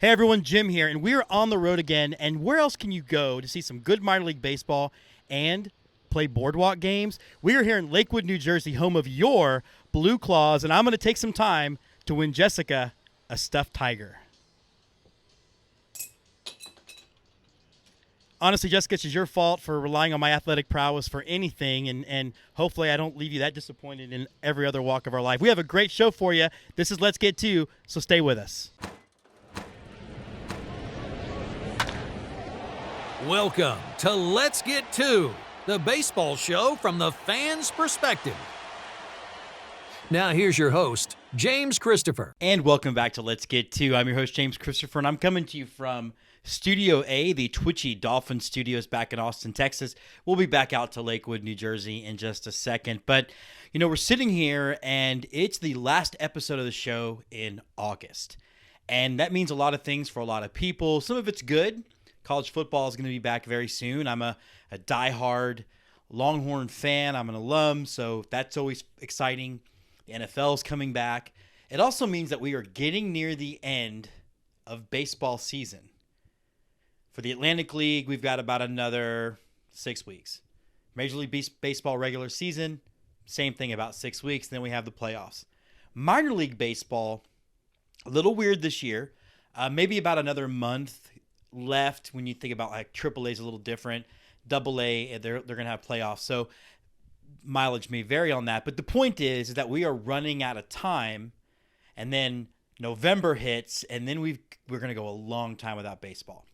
Hey everyone, Jim here, and we're on the road again. And where else can you go to see some good minor league baseball and play boardwalk games? We are here in Lakewood, New Jersey, home of your Blue Claws, and I'm going to take some time to win Jessica a stuffed tiger. Honestly, Jessica, it's your fault for relying on my athletic prowess for anything, and hopefully I don't leave you that disappointed in every other walk of our life. We have a great show for you. This is Let's Get To, so stay with us. Welcome to Let's Get To, the baseball show from the fan's perspective. Now here's your host, James Christopher. And welcome back to Let's Get To. I'm your host, James Christopher, and I'm coming to you from Studio A, the Twitchy Dolphin Studios back in Austin, Texas. We'll be back out to Lakewood, New Jersey in just a second. But, you know, we're sitting here, and it's the last episode of the show in August. And that means a lot of things for a lot of people. Some of it's good. College football is going to be back very soon. I'm a diehard Longhorn fan. I'm an alum, so that's always exciting. The NFL is coming back. It also means that we are getting near the end of baseball season. For the Atlantic League, we've got about another 6 weeks. Major League Baseball regular season, same thing, about 6 weeks. Then we have the playoffs. Minor League Baseball, a little weird this year. Maybe about another month left when you think about like AAA is a little different. AA, they're going to have playoffs. So mileage may vary on that. But the point is that we are running out of time, and then November hits, and then we're going to go a long time without baseball.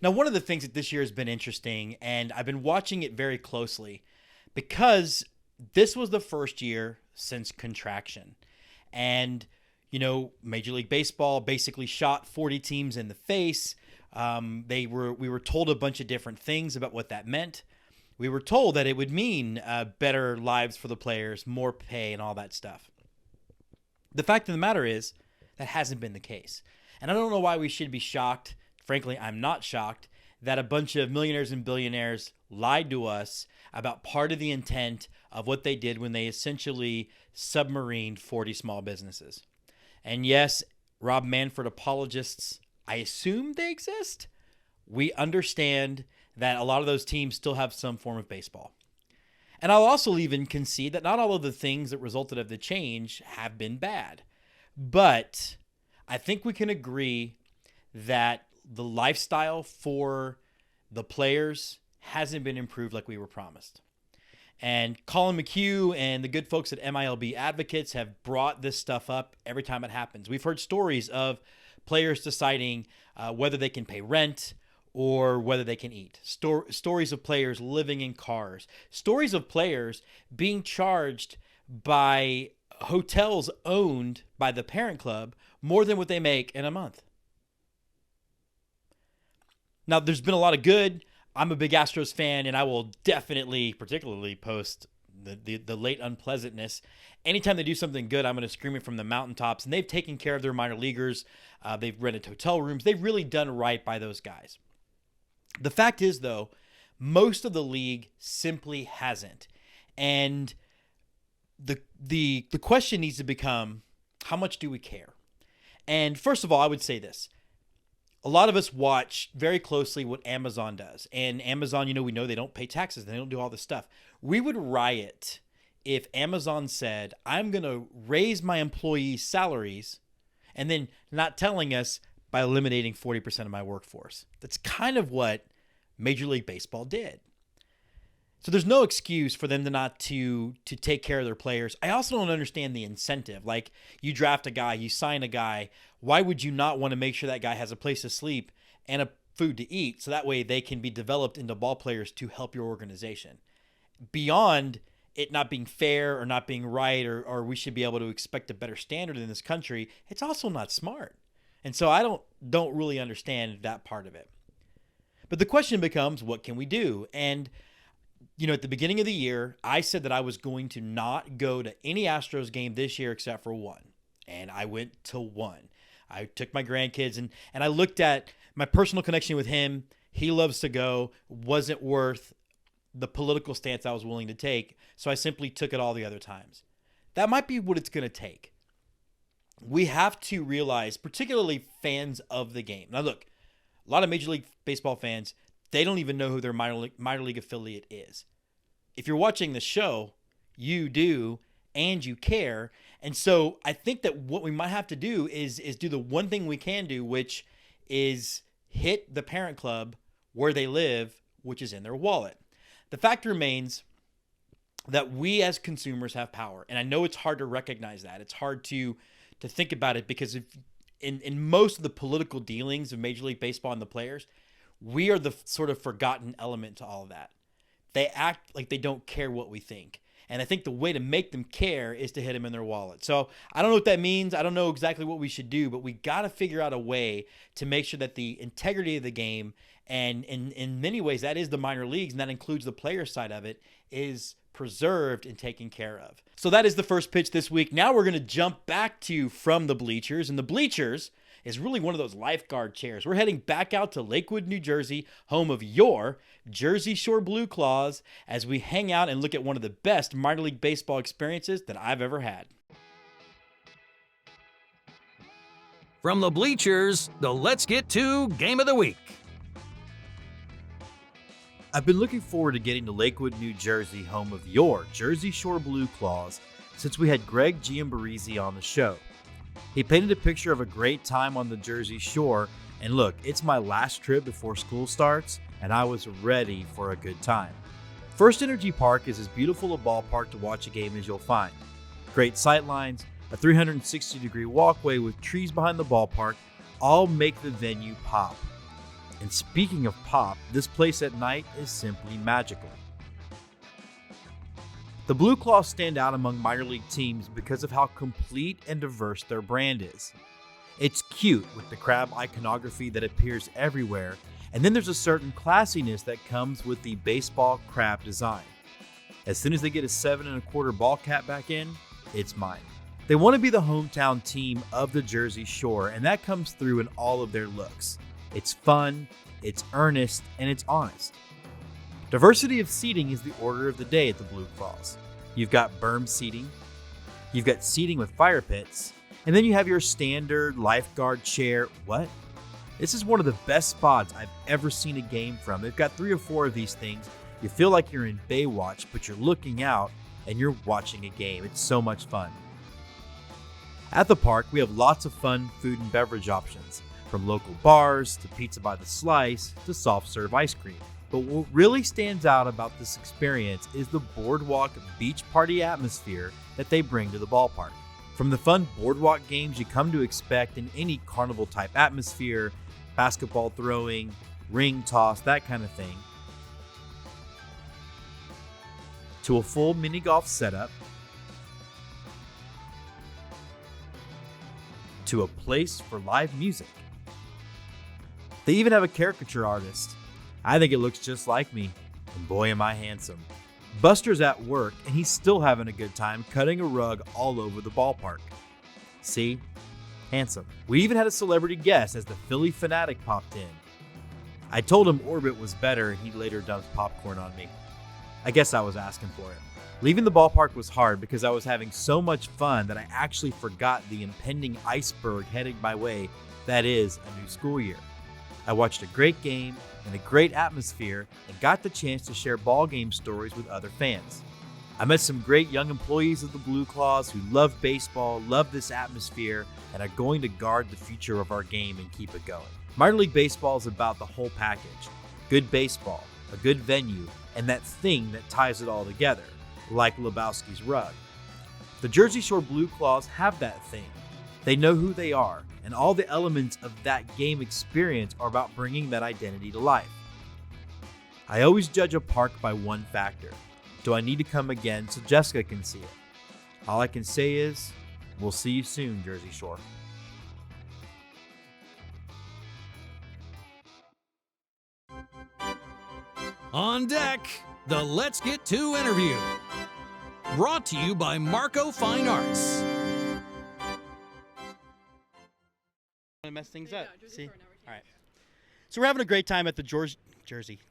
Now, one of the things that this year has been interesting, and I've been watching it very closely, because this was the first year since contraction. And, you know, Major League Baseball basically shot 40 teams in the face. We were told a bunch of different things about what that meant. We were told that it would mean better lives for the players, more pay, and all that stuff. The fact of the matter is that hasn't been the case. And I don't know why we should be shocked. Frankly, I'm not shocked that a bunch of millionaires and billionaires lied to us about part of the intent of what they did when they essentially submarined 40 small businesses. And yes, Rob Manfred apologists, I assume they exist. We understand that a lot of those teams still have some form of baseball. And I'll also even concede that not all of the things that resulted of the change have been bad. But I think we can agree that the lifestyle for the players hasn't been improved like we were promised. And Colin McHugh and the good folks at MiLB Advocates have brought this stuff up every time it happens. We've heard stories of players deciding whether they can pay rent or whether they can eat. Stories of players living in cars. Stories of players being charged by hotels owned by the parent club more than what they make in a month. Now, there's been a lot of good. I'm a big Astros fan, and I will definitely, particularly post the late unpleasantness. Anytime they do something good, I'm going to scream it from the mountaintops. And they've taken care of their minor leaguers. They've rented hotel rooms. They've really done right by those guys. The fact is, though, most of the league simply hasn't. And the question needs to become, how much do we care? And first of all, I would say this. A lot of us watch very closely what Amazon does. And Amazon, we know they don't pay taxes. They don't do all this stuff. We would riot if Amazon said, I'm going to raise my employees' salaries and then not telling us by eliminating 40% of my workforce. That's kind of what Major League Baseball did. So there's no excuse for them to take care of their players. I also don't understand the incentive. Like, you draft a guy, you sign a guy. Why would you not want to make sure that guy has a place to sleep and a food to eat so that way they can be developed into ball players to help your organization? Beyond it not being fair or not being right, or we should be able to expect a better standard in this country, it's also not smart. And so I don't really understand that part of it. But the question becomes, what can we do? And at the beginning of the year, I said that I was going to not go to any Astros game this year except for one. And I went to one. I took my grandkids and I looked at my personal connection with him. He loves to go. Wasn't worth the political stance I was willing to take. So I simply took it all the other times. That might be what it's going to take. we have to realize, particularly fans of the game. Now, look, a lot of Major League Baseball fans, they don't even know who their minor league affiliate is. If you're watching the show, you do, and you care. And so I think that what we might have to do is do the one thing we can do, which is hit the parent club where they live, which is in their wallet. The fact remains that we as consumers have power. And I know it's hard to recognize that. It's hard to think about it, because if in most of the political dealings of Major League Baseball and the players, we are the sort of forgotten element to all of that. They act like they don't care what we think. And I think the way to make them care is to hit them in their wallet. So I don't know what that means. I don't know exactly what we should do, but we got to figure out a way to make sure that the integrity of the game, and in many ways that is the minor leagues, and that includes the player side of it, is preserved and taken care of. So that is the first pitch this week. Now we're going to jump back to From the Bleachers. And the Bleachers is really one of those lifeguard chairs. We're heading back out to Lakewood, New Jersey, home of your Jersey Shore Blue Claws, as we hang out and look at one of the best minor league baseball experiences that I've ever had. From the bleachers, the Let's Get To Game of the Week. I've been looking forward to getting to Lakewood, New Jersey, home of your Jersey Shore Blue Claws, since we had Greg Giambarese on the show. He painted a picture of a great time on the Jersey Shore, and look, it's my last trip before school starts, and I was ready for a good time. First Energy Park is as beautiful a ballpark to watch a game as you'll find. Great sightlines, a 360-degree walkway with trees behind the ballpark, all make the venue pop. And speaking of pop, this place at night is simply magical. The Blue Claws stand out among minor league teams because of how complete and diverse their brand is. It's cute with the crab iconography that appears everywhere, and then there's a certain classiness that comes with the baseball crab design. As soon as they get a 7 1/4 ball cap back in, it's mine. They want to be the hometown team of the Jersey Shore, and that comes through in all of their looks. It's fun, it's earnest, and it's honest. Diversity of seating is the order of the day at the Blue Claws. You've got berm seating, you've got seating with fire pits, and then you have your standard lifeguard chair. What? This is one of the best spots I've ever seen a game from. They've got 3 or 4 of these things. You feel like you're in Baywatch, but you're looking out and you're watching a game. It's so much fun. At the park, we have lots of fun food and beverage options, from local bars to pizza by the slice to soft serve ice cream. But what really stands out about this experience is the boardwalk beach party atmosphere that they bring to the ballpark. From the fun boardwalk games you come to expect in any carnival type atmosphere, basketball throwing, ring toss, that kind of thing, to a full mini golf setup, to a place for live music. They even have a caricature artist. I think it looks just like me, and boy am I handsome. Buster's at work, and he's still having a good time cutting a rug all over the ballpark. See? Handsome. We even had a celebrity guest as the Philly Fanatic popped in. I told him Orbit was better, and he later dumped popcorn on me. I guess I was asking for it. Leaving the ballpark was hard because I was having so much fun that I actually forgot the impending iceberg heading my way that is a new school year. I watched a great game and a great atmosphere and got the chance to share ball game stories with other fans. I met some great young employees of the Blue Claws who love baseball, love this atmosphere, and are going to guard the future of our game and keep it going. Minor League Baseball is about the whole package. Good baseball, a good venue, and that thing that ties it all together, like Lebowski's rug. The Jersey Shore Blue Claws have that thing. They know who they are, and all the elements of that game experience are about bringing that identity to life. I always judge a park by one factor. Do I need to come again so Jessica can see it? All I can say is, we'll see you soon, Jersey Shore. On deck, the Let's Get To interview. Brought to you by Marco Fine Arts. To mess things up. See? All right. So we're having a great time at the Jersey.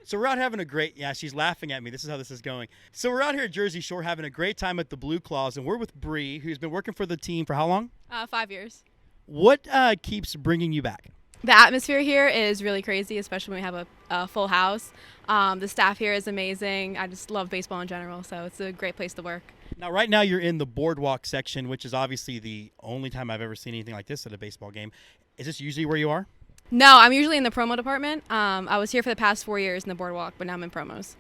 So we're out having a great, yeah, she's laughing at me. This is how this is going. So we're out here at Jersey Shore having a great time at the Blue Claws, and we're with Bree, who's been working for the team for how long? 5 years. What keeps bringing you back? The atmosphere here is really crazy, especially when we have a full house. The staff here is amazing. I just love baseball in general, so it's a great place to work. Now, right now you're in the boardwalk section, which is obviously the only time I've ever seen anything like this at a baseball game. Is this usually where you are? No, I'm usually in the promo department. I was here for the past 4 years in the boardwalk, but now I'm in promos.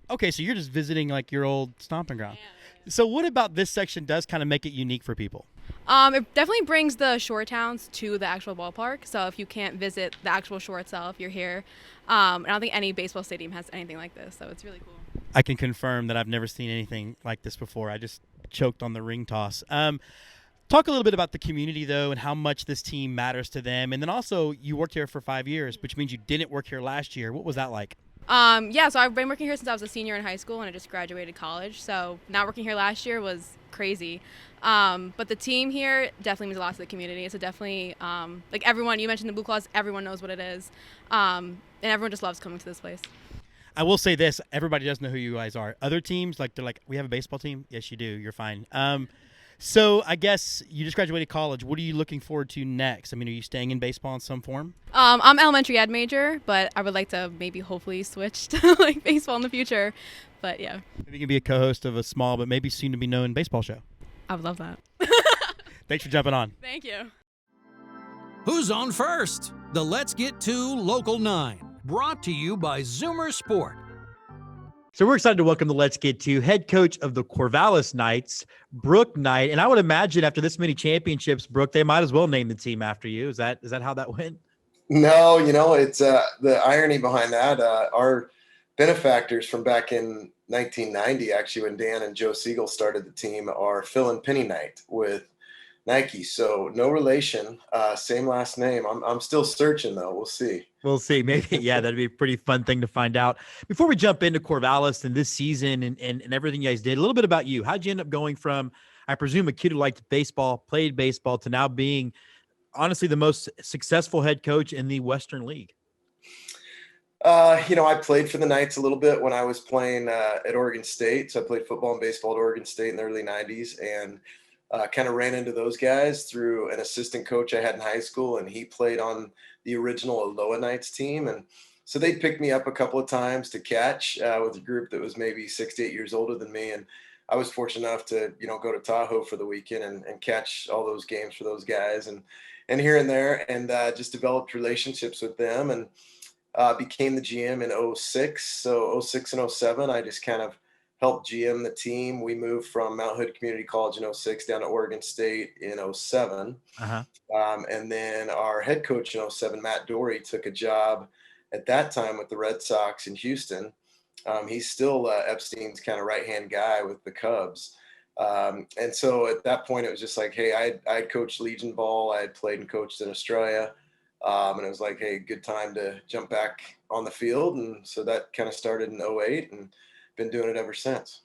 Okay, so you're just visiting like your old stomping ground. So what about this section does kind of make it unique for people? It definitely brings the shore towns to the actual ballpark. So if you can't visit the actual shore itself, you're here. I don't think any baseball stadium has anything like this, so it's really cool. I can confirm that I've never seen anything like this before. I just choked on the ring toss. Talk a little bit about the community, though, and how much this team matters to them. And then also, you worked here for 5 years, which means you didn't work here last year. What was that like? So I've been working here since I was a senior in high school, and I just graduated college. So not working here last year was crazy. But the team here definitely means a lot to the community. It's definitely, like everyone, you mentioned the Blue Claws, everyone knows what it is. And everyone just loves coming to this place. I will say this. Everybody does know who you guys are. Other teams, like they're like, we have a baseball team? Yes, you do. You're fine. So I guess you just graduated college. What are you looking forward to next? I mean, are you staying in baseball in some form? I'm elementary ed major, but I would like to maybe hopefully switch to like baseball in the future. But yeah. Maybe you can be a co-host of a small but maybe soon to be known baseball show. I would love that. Thanks for jumping on. Thank you. Who's on first? The Let's Get To Local 9, brought to you by Zoomer Sport. So we're excited to welcome the Let's Get To head coach of the Corvallis Knights, Brooke Knight. And I would imagine after this many championships, Brooke, they might as well name the team after you. Is that how that went? No, it's the irony behind that. Our benefactors from back in 1990, actually, when Dan and Joe Siegel started the team, are Phil and Penny Knight with Nike. So no relation, same last name. I'm still searching though. We'll see. We'll see. Maybe, yeah, that'd be a pretty fun thing to find out. Before we jump into Corvallis and this season and everything you guys did, a little bit about you. How'd you end up going from, I presume, a kid who liked baseball, played baseball, to now being honestly the most successful head coach in the Western League? I played for the Knights a little bit when I was playing at Oregon State. So I played football and baseball at Oregon State in the early 90s, and kind of ran into those guys through an assistant coach I had in high school, and he played on the original Aloha Knights team. And so they picked me up a couple of times to catch with a group that was maybe 6 to 8 years older than me. And I was fortunate enough to, go to Tahoe for the weekend and catch all those games for those guys and here and there, and just developed relationships with them, and became the GM in 06. So 06 and 07, I just kind of helped GM the team. We moved from Mount Hood Community College in 06 down to Oregon State in 07. And then our head coach in 07, Matt Dory, took a job at that time with the Red Sox in Houston. He's still Epstein's kind of right-hand guy with the Cubs. And so at that point, it was just like, hey, I had coached Legion ball. I had played and coached in Australia. And it was like, hey, good time to jump back on the field. And so that kind of started in 08 and been doing it ever since.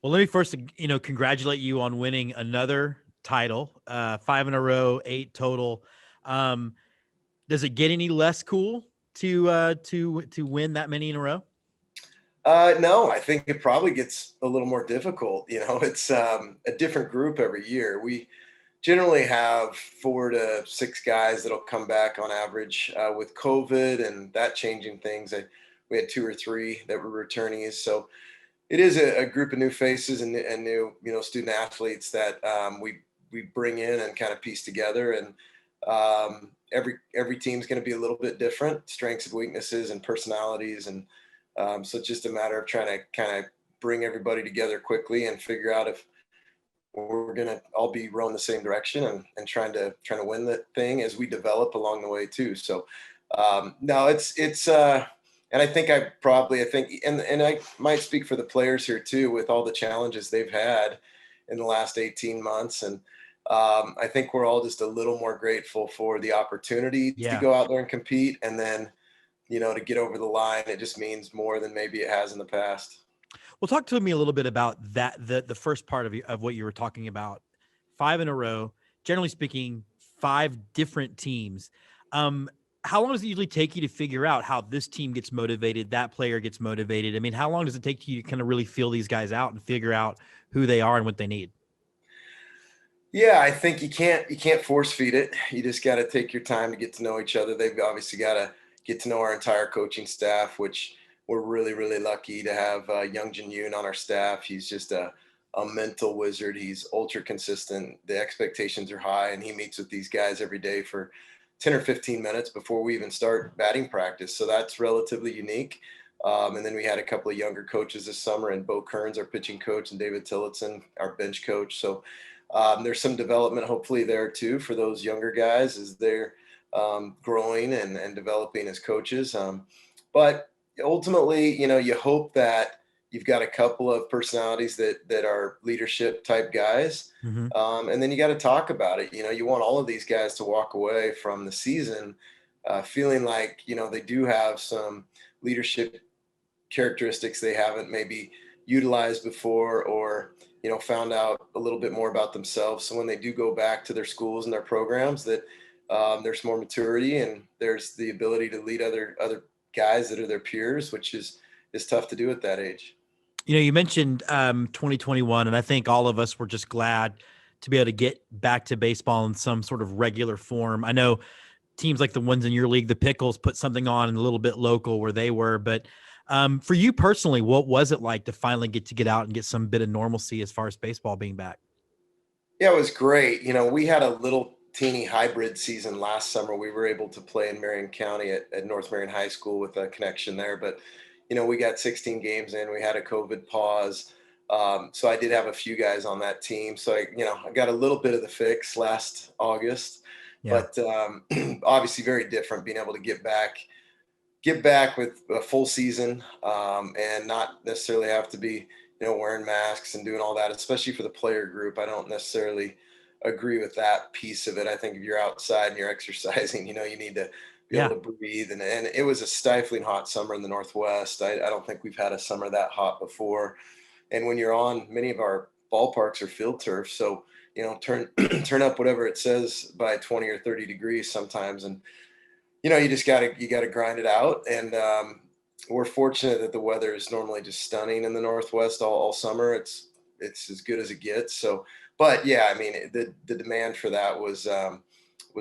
Well, let me first, congratulate you on winning another title, 5 in a row, 8 total. Does it get any less cool to win that many in a row? No, I think it probably gets a little more difficult. It's a different group every year. We generally have 4 to 6 guys that'll come back on average. With COVID and that changing things, we had 2 or 3 that were returnees. So it is a group of new faces and new, student athletes that we bring in and kind of piece together. And every team's going to be a little bit different, strengths and weaknesses and personalities. And so it's just a matter of trying to kind of bring everybody together quickly and figure out if we're going to all be rowing the same direction and trying to win the thing as we develop along the way too. So no, it's and I think and I might speak for the players here too, with all the challenges they've had in the last 18 months. And I think we're all just a little more grateful for the opportunity to go out there and compete. And then, to get over the line, it just means more than maybe it has in the past. Well, talk to me a little bit about that, the first part of what you were talking about. 5 in a row, generally speaking, 5 different teams. how long does it usually take you to figure out how this team gets motivated, that player gets motivated? I mean, how long does it take you to kind of really feel these guys out and figure out who they are and what they need? Yeah, I think you can't force feed it. You just got to take your time to get to know each other. They've obviously got to get to know our entire coaching staff, which we're really, really lucky to have Young Jin Yoon on our staff. He's just a mental wizard. He's ultra consistent. The expectations are high, and he meets with these guys every day for 10 or 15 minutes before we even start batting practice. So that's relatively unique. And then we had a couple of younger coaches this summer, and Bo Kearns, our pitching coach, and David Tillotson, our bench coach. So there's some development hopefully there too for those younger guys as they're growing and developing as coaches. But ultimately, you hope that you've got a couple of personalities that are leadership type guys. Mm-hmm. And then you got to talk about it. You want all of these guys to walk away from the season feeling like, they do have some leadership characteristics they haven't maybe utilized before, or found out a little bit more about themselves. So when they do go back to their schools and their programs, that there's more maturity and there's the ability to lead other guys that are their peers, which is tough to do at that age. You mentioned 2021, and I think all of us were just glad to be able to get back to baseball in some sort of regular form. I know teams like the ones in your league, the Pickles, put something on a little bit local where they were, but for you personally, what was it like to finally get out and get some bit of normalcy as far as baseball being back? Yeah, it was great. We had a little teeny hybrid season last summer. We were able to play in Marion County at North Marion High School with a connection there, but we got 16 games in. We had a COVID pause. So I did have a few guys on that team. So I got a little bit of the fix last August, but obviously very different being able to get back with a full season and not necessarily have to be, wearing masks and doing all that, especially for the player group. I don't necessarily agree with that piece of it. I think if you're outside and you're exercising, you need to be able to breathe. And it was a stifling hot summer in the Northwest. I don't think we've had a summer that hot before. And when you're on, many of our ballparks are field turf. So, turn up whatever it says by 20 or 30 degrees sometimes. And, you just gotta grind it out. And we're fortunate that the weather is normally just stunning in the Northwest all summer. It's as good as it gets. So, but yeah, I mean, the demand for that was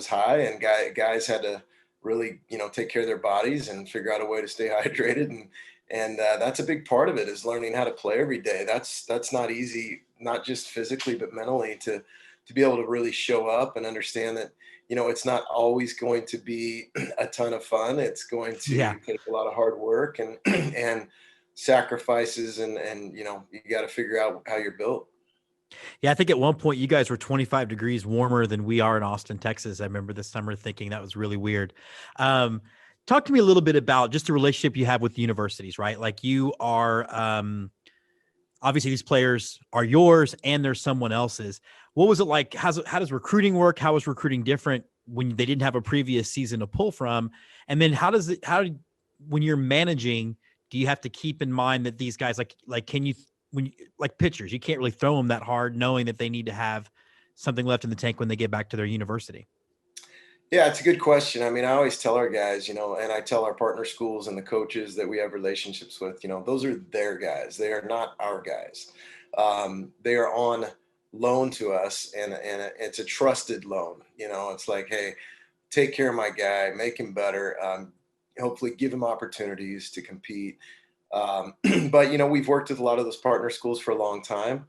high, and guys had to really, take care of their bodies and figure out a way to stay hydrated. And that's a big part of it, is learning how to play every day. That's not easy, not just physically, but mentally, to be able to really show up and understand that, it's not always going to be a ton of fun. It's going to take a lot of hard work and and sacrifices, and you got to figure out how you're built. Yeah, I think at one point you guys were 25 degrees warmer than we are in Austin, Texas. I remember this summer thinking that was really weird. Talk to me a little bit about just the relationship you have with the universities, right? Like, you are obviously these players are yours and they're someone else's. What was it like? How does recruiting work? How was recruiting different when they didn't have a previous season to pull from? And then when you're managing, do you have to keep in mind that these guys, like pitchers, you can't really throw them that hard, knowing that they need to have something left in the tank when they get back to their university? Yeah, it's a good question. I mean, I always tell our guys, and I tell our partner schools and the coaches that we have relationships with, those are their guys. They are not our guys. They are on loan to us, and it's a trusted loan. It's like, hey, take care of my guy, make him better, hopefully give him opportunities to compete. But, we've worked with a lot of those partner schools for a long time.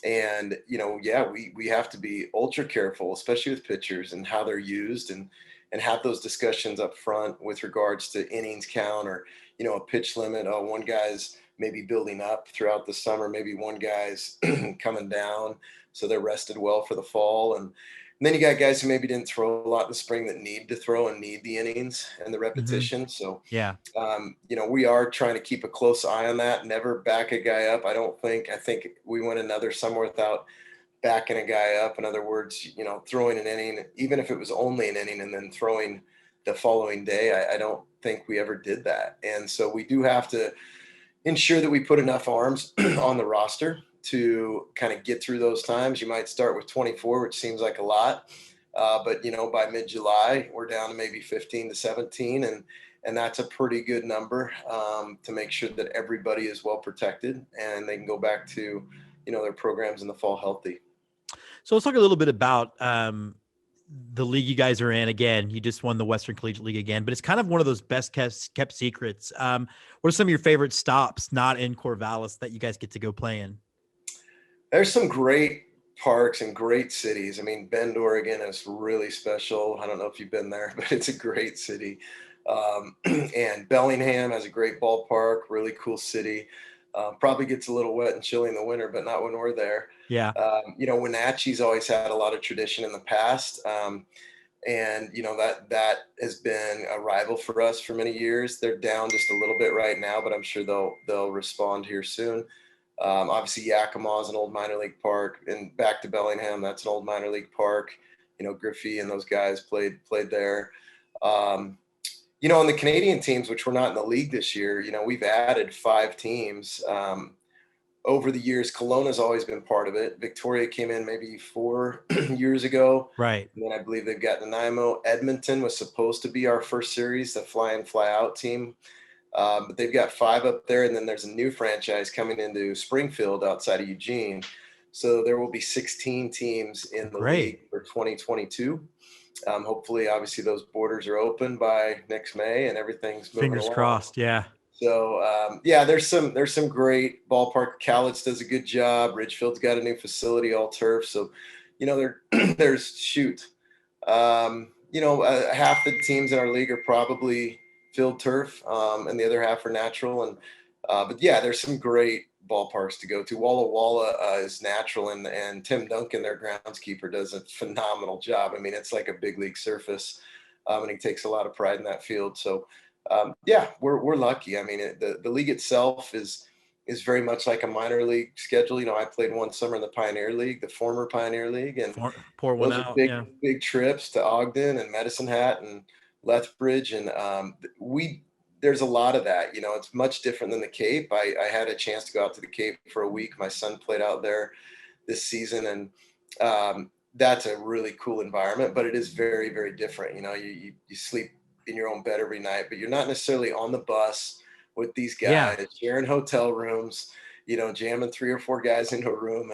And, we have to be ultra careful, especially with pitchers and how they're used, and have those discussions up front with regards to innings count, or, a pitch limit. One guy's maybe building up throughout the summer. Maybe one guy's coming down, so they're rested well for the fall. And then you got guys who maybe didn't throw a lot in the spring that need to throw and need the innings and the repetition. So, we are trying to keep a close eye on that. Never back a guy up. I think we went another summer without backing a guy up. In other words, throwing an inning, even if it was only an inning, and then throwing the following day. I don't think we ever did that. And so we do have to ensure that we put enough arms on the roster to kind of get through those times. You might start with 24, which seems like a lot, But, by mid-July, we're down to maybe 15 to 17, and that's a pretty good number to make sure that everybody is well protected and they can go back to, their programs in the fall healthy. So let's talk a little bit about the league you guys are in. Again, you just won the Western Collegiate League again, but it's kind of one of those best kept secrets. What are some of your favorite stops not in Corvallis that you guys get to go play in? There's some great parks and great cities. I mean, Bend, Oregon is really special. I don't know if you've been there, but it's a great city. And Bellingham has a great ballpark, really cool city. Probably gets a little wet and chilly in the winter, but not when we're there. Yeah. Wenatchee's always had a lot of tradition in the past. And that has been a rival for us for many years. They're down just a little bit right now, but I'm sure they'll respond here soon. Obviously Yakima is an old minor league park, and back to Bellingham, that's an old minor league park. Griffey and those guys played there. On the Canadian teams, which were not in the league this year, we've added 5 teams. Over the years, Kelowna's always been part of it. Victoria came in maybe 4 years ago. Right. And then I believe they've got Nanaimo. Edmonton was supposed to be our first series, the fly in, fly out team. But they've got 5 up there. And then there's a new franchise coming into Springfield outside of Eugene. So there will be 16 teams in the league for 2022. Hopefully, obviously, those borders are open by next May and everything's moving Fingers along. crossed. Yeah. So, there's some great ballpark. Cowlitz does a good job. Ridgefield's got a new facility, all turf. So, there's half the teams in our league are probably field turf, and the other half are natural. And, there's some great ballparks to go to. Walla Walla is natural, and Tim Duncan, their groundskeeper, does a phenomenal job. I mean, it's like a big league surface, and he takes a lot of pride in that field. So, we're lucky. I mean, the league itself is very much like a minor league schedule. I played one summer in the Pioneer League, the former Pioneer League, and pour one those out. Are big trips to Ogden and Medicine Hat and Lethbridge, and there's a lot of that. It's much different than the Cape. I had a chance to go out to the Cape for a week. My son played out there this season, and that's a really cool environment, but it is very, very different. You sleep in your own bed every night, but you're not necessarily on the bus with these guys, sharing hotel rooms, jamming 3 or 4 guys into a room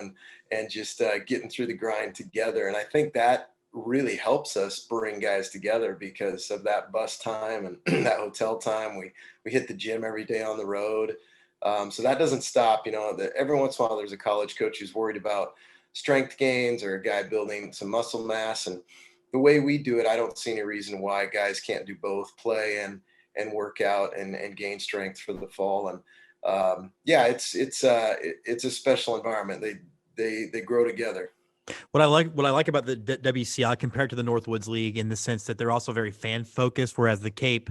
and just getting through the grind together. And I think that really helps us bring guys together because of that bus time and that hotel time. We hit the gym every day on the road. So that doesn't stop. Every once in a while there's a college coach who's worried about strength gains or a guy building some muscle mass. And the way we do it, I don't see any reason why guys can't do both, play and work out and gain strength for the fall. And it's a special environment. They grow together. What I like about the WCI compared to the Northwoods League in the sense that they're also very fan focused, whereas the Cape,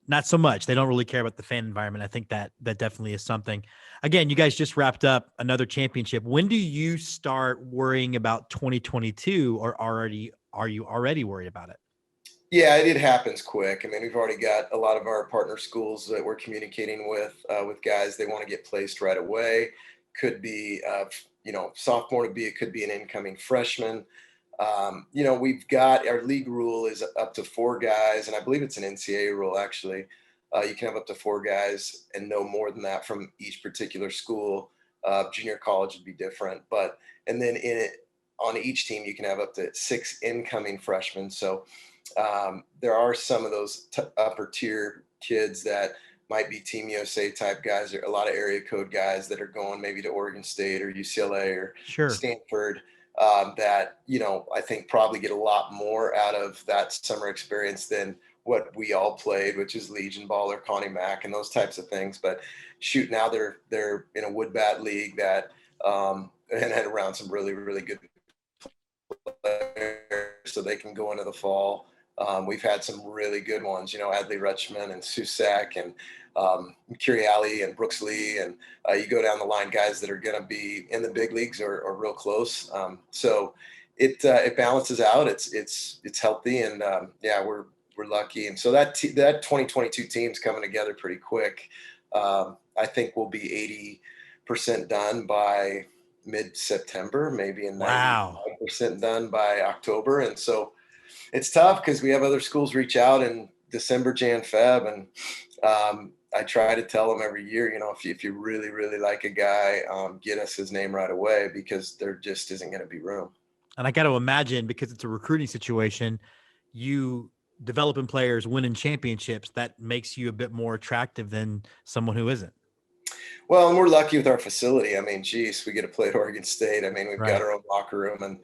not so much. They don't really care about the fan environment. I think that definitely is something. Again, you guys just wrapped up another championship. When do you start worrying about 2022, or are you already worried about it? Yeah, it happens quick. I mean, we've already got a lot of our partner schools that we're communicating with guys. They want to get placed right away. Could be, sophomore to be, it could be an incoming freshman. We've got our league rule is up to 4 guys, and I believe it's an NCAA rule actually. You can have up to 4 guys and no more than that from each particular school. Junior college would be different, and then on each team you can have up to 6 incoming freshmen. So there are some of those upper tier kids that might be Team USA type guys, or a lot of area code guys that are going maybe to Oregon State or UCLA or Stanford. That, I think probably get a lot more out of that summer experience than what we all played, which is Legion Ball or Connie Mack and those types of things. But shoot, now they're in a wood bat league that and had around some really, really good players, so they can go into the fall. We've had some really good ones, Adley Rutschman and Susak and Curiali and Brooks Lee, and you go down the line, guys that are going to be in the big leagues or real close. So it balances out. It's healthy, and we're lucky. And so that 2022 team's coming together pretty quick. I think we'll be 80% done by mid-September, maybe in 90 100% done by October. And so it's tough because we have other schools reach out in December, Jan, Feb. And I try to tell them every year, if you really, really like a guy, get us his name right away, because there just isn't going to be room. And I got to imagine, because it's a recruiting situation, you developing players, winning championships, that makes you a bit more attractive than someone who isn't. Well, and we're lucky with our facility. I mean, geez, we get to play at Oregon State. I mean, we've Right. got our own locker room, and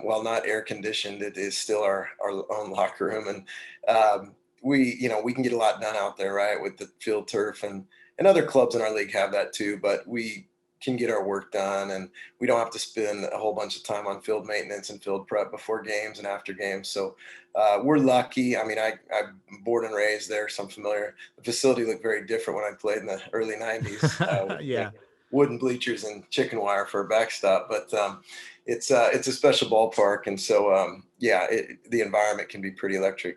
while not air conditioned, it is still our own locker room. And we can get a lot done out there, right, with the field turf, and other clubs in our league have that too. But we can get our work done, and we don't have to spend a whole bunch of time on field maintenance and field prep before games and after games. So we're lucky. I mean, I'm born and raised there, so I'm familiar. The facility looked very different when I played in the early 90s. Yeah. Wooden bleachers and chicken wire for a backstop, but it's a special ballpark. And so, the environment can be pretty electric.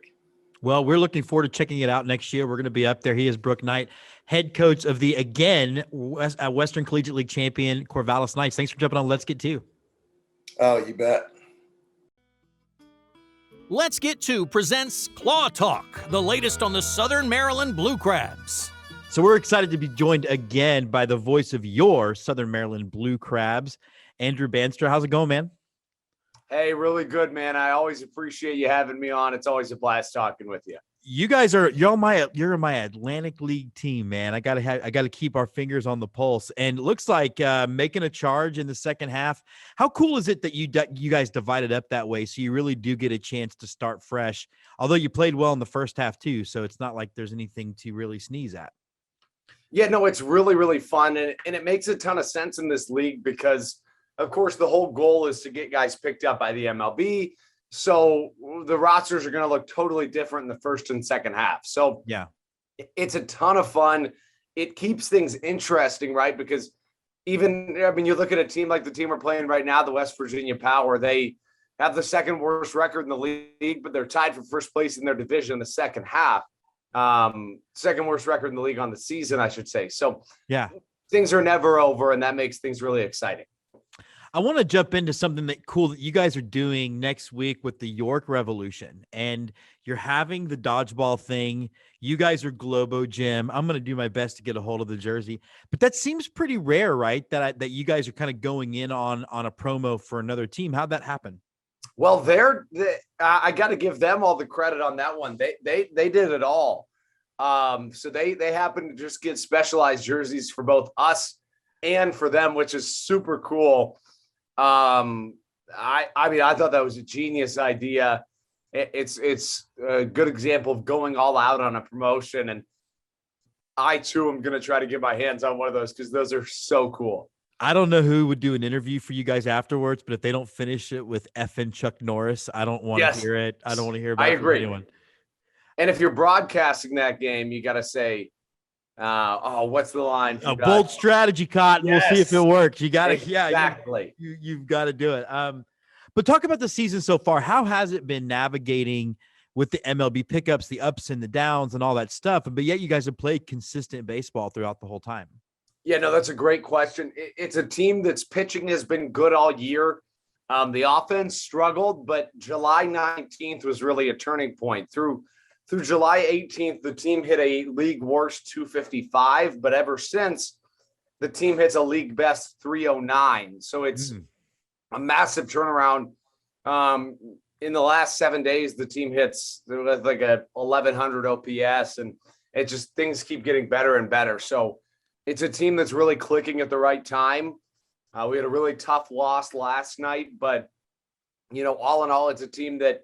Well, we're looking forward to checking it out next year. We're going to be up there. He is Brooke Knight, head coach of the, again, Western Collegiate League champion Corvallis Knights. Thanks for jumping on Let's Get To. Oh, you bet. Let's Get To presents Claw Talk, the latest on the Southern Maryland Blue Crabs. So we're excited to be joined again by the voice of your Southern Maryland Blue Crabs, Andrew Bandstra. How's it going, man? Hey, really good, man. I always appreciate you having me on. It's always a blast talking with you. You guys you're my Atlantic League team, man. I gotta keep our fingers on the pulse. And it looks like making a charge in the second half. How cool is it that you guys divided up that way, so you really do get a chance to start fresh? Although you played well in the first half too, so it's not like there's anything to really sneeze at. Yeah, no, it's really, really fun. And it makes a ton of sense in this league because, of course, the whole goal is to get guys picked up by the MLB. So the rosters are going to look totally different in the first and second half. So yeah, it's a ton of fun. It keeps things interesting, right? Because you look at a team like the team we're playing right now, the West Virginia Power, they have the second worst record in the league, but they're tied for first place in their division in the second half. Second worst record in the league on the season, I should say. So yeah, things are never over, and that makes things really exciting. I want to jump into something cool that you guys are doing next week with the York Revolution, and you're having the dodgeball thing. You guys are Globo Gym. I'm going to do my best to get a hold of the jersey, but that seems pretty rare, right? That you guys are kind of going in on a promo for another team. How'd that happen? Well, I got to give them all the credit on that one. They did it all. So they happen to just get specialized jerseys for both us and for them, which is super cool. I thought that was a genius idea. It's a good example of going all out on a promotion. And I too am going to try to get my hands on one of those because those are so cool. I don't know who would do an interview for you guys afterwards, but if they don't finish it with effing Chuck Norris, I don't want to hear it. I don't want to hear about it from anyone. And if you're broadcasting that game, you got to say, what's the line? A bold strategy, Cotton. Yes. We'll see if it works. You got to, exactly. You've got to do it. But talk about the season so far. How has it been navigating with the MLB pickups, the ups and the downs and all that stuff? But yet you guys have played consistent baseball throughout the whole time. Yeah, no, that's a great question. It's a team that's pitching has been good all year. The offense struggled, but July 19th was really a turning point. Through July 18th, the team hit a league worst 255, but ever since, the team hits a league best 309. So it's a massive turnaround. In the last 7 days, the team hits like a 1,100 OPS, and it just things keep getting better and better. So it's a team that's really clicking at the right time. We had a really tough loss last night, but all in all, it's a team that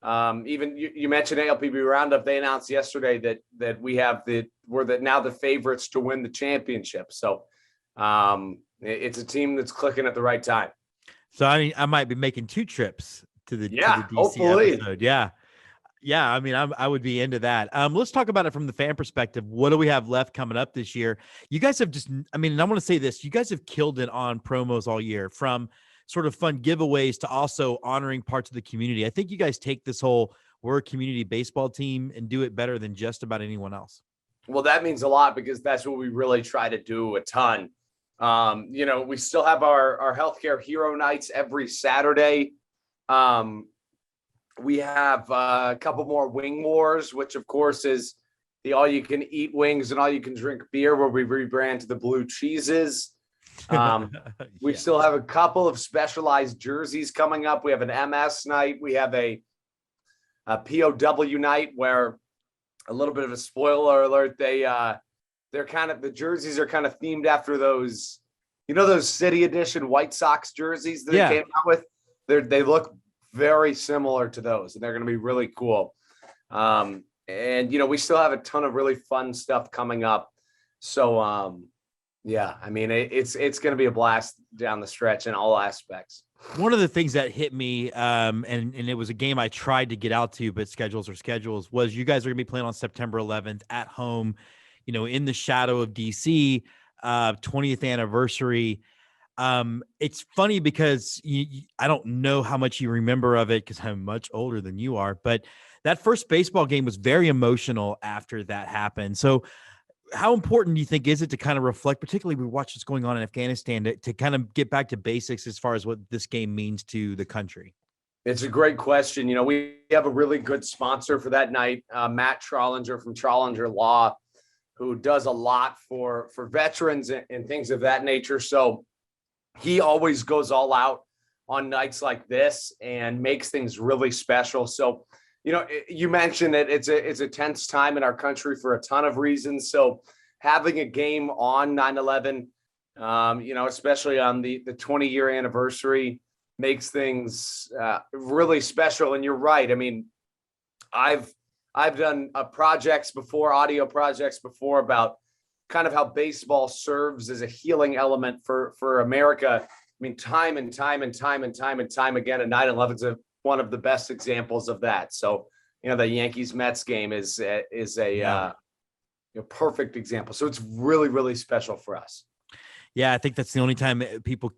even you mentioned ALPB Roundup. They announced yesterday that we're now the favorites to win the championship. So it's a team that's clicking at the right time. So I might be making 2 trips to the DC hopefully. episode. Yeah. I mean, I would be into that. Let's talk about it from the fan perspective. What do we have left coming up this year? You guys have and I want to say this, you guys have killed it on promos all year, from sort of fun giveaways to also honoring parts of the community. I think you guys take this whole we're a community baseball team and do it better than just about anyone else. Well, that means a lot because that's what we really try to do a ton. We still have our healthcare hero nights every Saturday. We have a couple more wing wars, which of course is the all you can eat wings and all you can drink beer, where we rebrand to the blue cheeses. We still have a couple of specialized jerseys coming up. We have an MS night. We have a POW night, where, a little bit of a spoiler alert, the jerseys are kind of themed after those, those city edition White Sox jerseys that they came out with. They look very similar to those, and they're going to be really cool. And we still have a ton of really fun stuff coming up. So, it's going to be a blast down the stretch in all aspects. One of the things that hit me, and it was a game I tried to get out to, but schedules, was you guys are going to be playing on September 11th at home, in the shadow of DC, 20th anniversary. It's funny because I don't know how much you remember of it, because I'm much older than you are, but that first baseball game was very emotional after that happened. So how important do you think is it to kind of reflect, particularly we watch what's going on in Afghanistan, to kind of get back to basics as far as what this game means to the country? It's a great question. We have a really good sponsor for that night, Matt Trollinger from Trollinger Law, who does a lot for veterans and things of that nature. So he always goes all out on nights like this and makes things really special. So, you mentioned it. It's a tense time in our country for a ton of reasons. So having a game on 9/11, especially on the 20-year anniversary, makes things really special. And you're right. I mean, I've done audio projects before about kind of how baseball serves as a healing element for America. I mean, time and time again, and 9/11's one of the best examples of that. So, the Yankees Mets game is a perfect example. So it's really, really special for us. Yeah, I think that's the only time people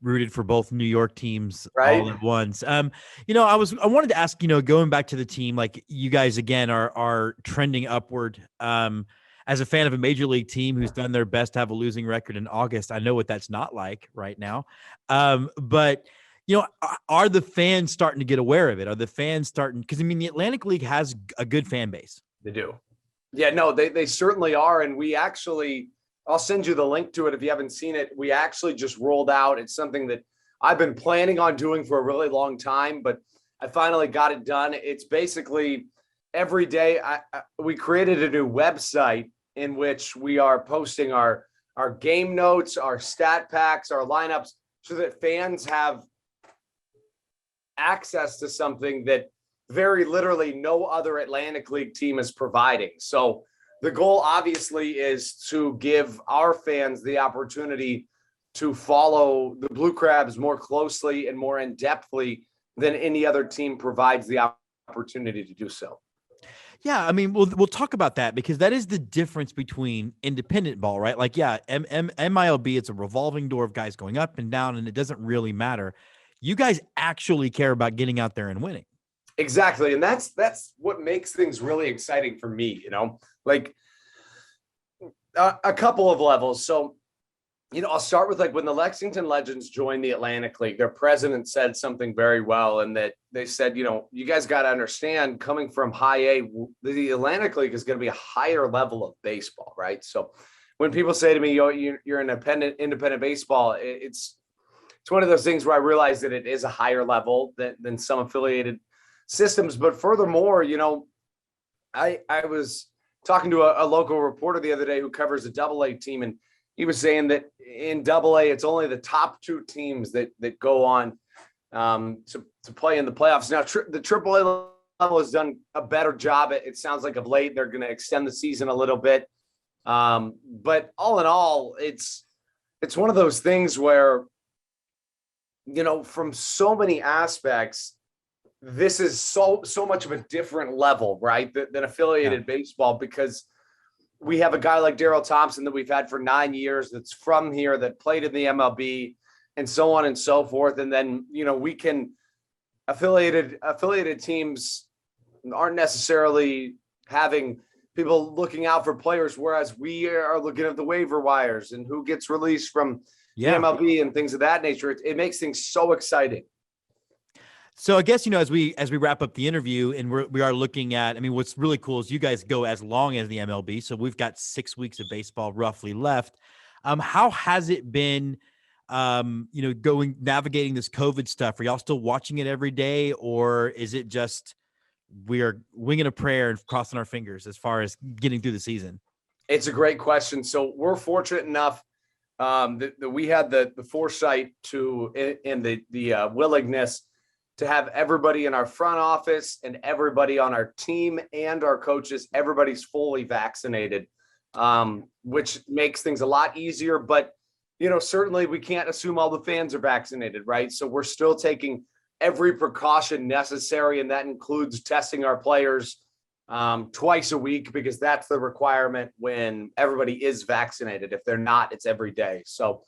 rooted for both New York teams all at once. I wanted to ask, going back to the team, like you guys again are trending upward. As a fan of a major league team who's done their best to have a losing record in August, I know what that's not like right now. But are the fans starting to get aware of it? Are the fans starting? Because the Atlantic League has a good fan base. They do. Yeah, no, they certainly are. And we actually, I'll send you the link to it if you haven't seen it. We actually just rolled out. It's something that I've been planning on doing for a really long time, but I finally got it done. It's basically every day we created a new website in which we are posting our game notes, our stat packs, our lineups, so that fans have access to something that very literally no other Atlantic League team is providing. So the goal obviously is to give our fans the opportunity to follow the Blue Crabs more closely and more in-depthly than any other team provides the opportunity to do so. Yeah, we'll talk about that, because that is the difference between independent ball, right? Like, yeah, MiLB, it's a revolving door of guys going up and down, and it doesn't really matter. You guys actually care about getting out there and winning. Exactly. And that's what makes things really exciting for me, like a couple of levels. So, I'll start with like when the Lexington Legends joined the Atlantic League, their president said something very well. And that they said, you guys got to understand, coming from high A, the Atlantic League is going to be a higher level of baseball, right? So when people say to me, you're an independent baseball, it's one of those things where I realize that it is a higher level than some affiliated systems. But furthermore, I was talking to a local reporter the other day who covers a AA team, and he was saying that in AA, it's only the top two teams that go on to play in the playoffs. Now, the AAA level has done a better job. It sounds like of late they're going to extend the season a little bit. But all in all, it's one of those things where, from so many aspects, this is so much of a different level, right, than affiliated baseball, because we have a guy like Daryl Thompson that we've had for 9 years that's from here, that played in the MLB, and so on and so forth. And then, we can affiliated teams aren't necessarily having people looking out for players, whereas we are looking at the waiver wires and who gets released from the MLB and things of that nature. It makes things so exciting. So I guess, as we wrap up the interview and we are looking at, what's really cool is you guys go as long as the MLB. So we've got 6 weeks of baseball roughly left. How has it been, navigating this COVID stuff? Are y'all still watching it every day, or is it just we are winging a prayer and crossing our fingers as far as getting through the season? It's a great question. So we're fortunate enough that we had the foresight and the willingness to have everybody in our front office and everybody on our team and our coaches, everybody's fully vaccinated, which makes things a lot easier. But, certainly we can't assume all the fans are vaccinated, right? So we're still taking every precaution necessary, and that includes testing our players twice a week, because that's the requirement when everybody is vaccinated. If they're not, it's every day. So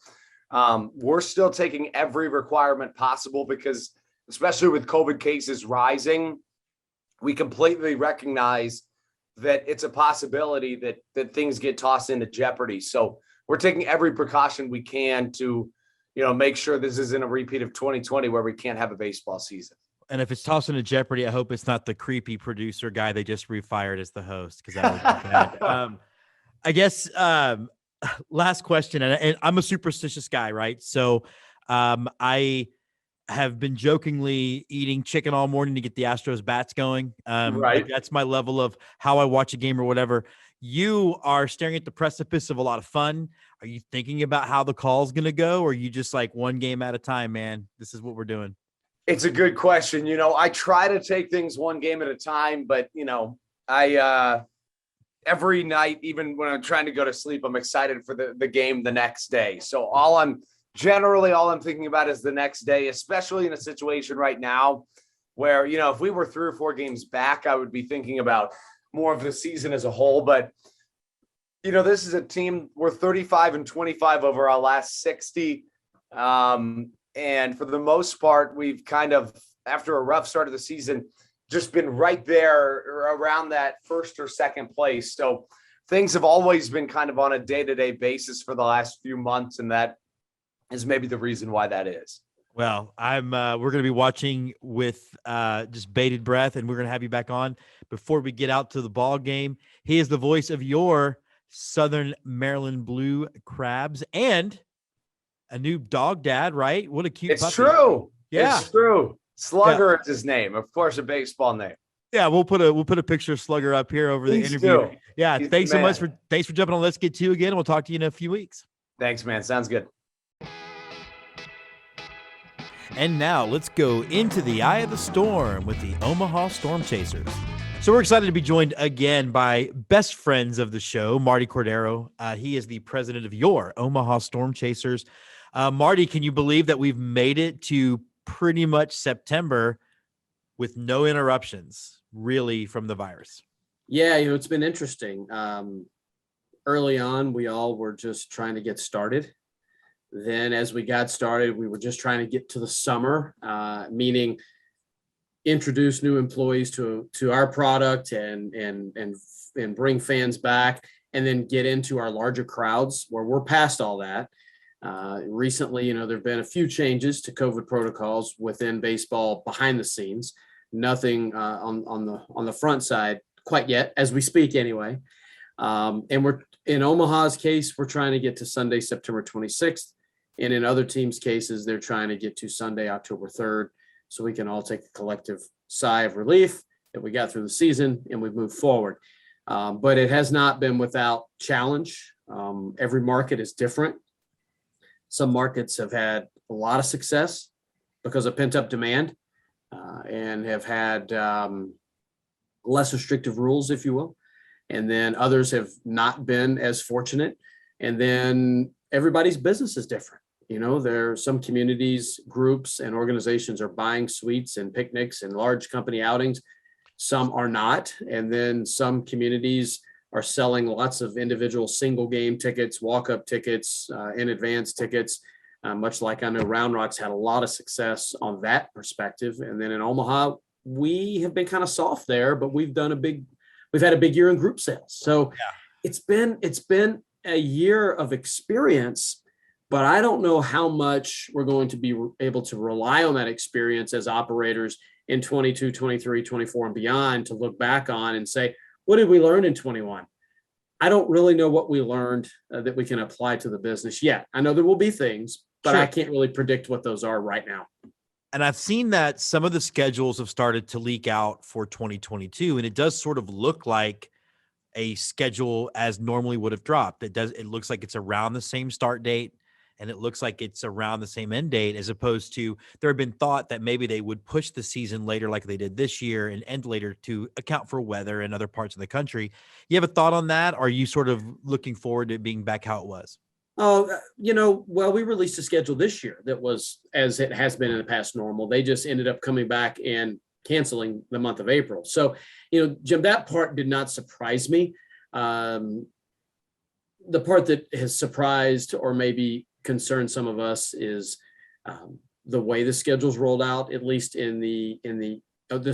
we're still taking every requirement possible, because especially with COVID cases rising, we completely recognize that it's a possibility that things get tossed into jeopardy. So we're taking every precaution we can to, make sure this isn't a repeat of 2020 where we can't have a baseball season. And if it's tossed into jeopardy, I hope it's not the creepy producer guy they just refired as the host, because that would be bad. I guess last question, and I'm a superstitious guy, right? So I have been jokingly eating chicken all morning to get the Astros bats going. Right. That's my level of how I watch a game or whatever. You are staring at the precipice of a lot of fun. Are you thinking about how the call's going to go? Or are you just like one game at a time, man? This is what we're doing. It's a good question. I try to take things one game at a time, but I every night, even when I'm trying to go to sleep, I'm excited for the game the next day. So all I'm thinking about is the next day, especially in a situation right now where, if we were 3 or 4 games back, I would be thinking about more of the season as a whole. But, this is a team, we're 35-25 over our last 60. And for the most part, we've kind of, after a rough start of the season, just been right there around that first or second place. So things have always been kind of on a day-to-day basis for the last few months. And that is maybe the reason why that is. Well, we're going to be watching with just bated breath, and we're going to have you back on before we get out to the ball game. He is the voice of your Southern Maryland Blue Crabs and a new dog dad, right? What a cute puppy. It's true. Yeah. It's true. Slugger is his name. Of course, a baseball name. Yeah, we'll put a picture of Slugger up here over the interview. Yeah, thanks so much for jumping on Let's Get To again. We'll talk to you in a few weeks. Thanks, man. Sounds good. And now let's go into the eye of the storm with the Omaha Storm Chasers. So we're excited to be joined again by best friends of the show, Martie Cordaro. He is the president of your Omaha Storm Chasers. Martie, can you believe that we've made it to pretty much September with no interruptions, really, from the virus? Yeah, it's been interesting. Early on, we all were just trying to get started. Then as we got started, we were just trying to get to the summer, meaning introduce new employees to our product and bring fans back, and then get into our larger crowds where we're past all that. Recently, there've been a few changes to COVID protocols within baseball behind the scenes. Nothing on the front side quite yet, as we speak anyway. And we're in Omaha's case, we're trying to get to Sunday, September 26th. And in other teams' cases, they're trying to get to Sunday, October 3rd, so we can all take a collective sigh of relief that we got through the season and we've moved forward. But it has not been without challenge. Every market is different. Some markets have had a lot of success because of pent-up demand and have had less restrictive rules, if you will. And then others have not been as fortunate. And then everybody's business is different. There are some communities, groups, and organizations are buying suites and picnics and large company outings. Some are not. And then some communities are selling lots of individual single game tickets, walk-up tickets, in advance tickets, much like I know Round Rock's had a lot of success on that perspective. And then in Omaha, we have been kind of soft there, but we've done a big we've had a big year in group sales. So it's been a year of experience, but I don't know how much we're going to be able to rely on that experience as operators in 22, 23, 24 and beyond to look back on and say, what did we learn in 21? I don't really know what we learned that we can apply to the business yet. I know there will be things, but I can't really predict what those are right now. And I've seen that some of the schedules have started to leak out for 2022, and it does sort of look like a schedule as normally would have dropped. It looks like it's around the same start date, and it looks like it's around the same end date, as opposed to there had been thought that maybe they would push the season later like they did this year and end later to account for weather in other parts of the country. You have a thought on that? Or are you sort of looking forward to it being back how it was? Oh, well, we released a schedule this year that was, as it has been in the past, normal. They just ended up coming back and canceling the month of April. So, Jim, that part did not surprise me. The part that has surprised or maybe concerned some of us is the way the schedule's rolled out, at least in the